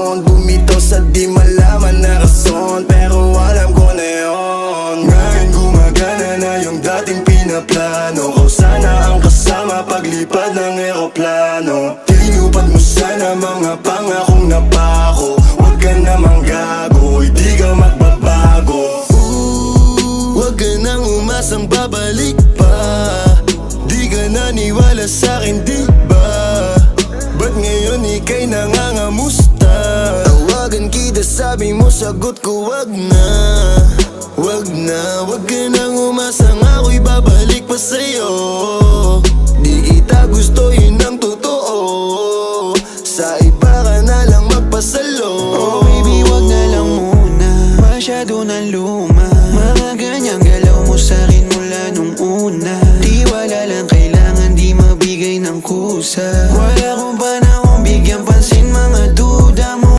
Bumitaw sa di malaman na rason, pero alam ko na yun. Ngayon gumagana na yung dating pinaplano ko. Sana ang kasama paglipad ng eroplano. Tinupad mo sana mga pangakong napako. Huwag ka namang gago, hindi ka magbabago. Huwag ka nang umasang babalik pa. Di ka naniwala sa'kin, di ba? Ba't ngayon ika'y nangangamusta? Tawagan kita, sabi mo, sagot ko wag na. Wag na, wag ka nang umasang ako'y babalik pa sa'yo.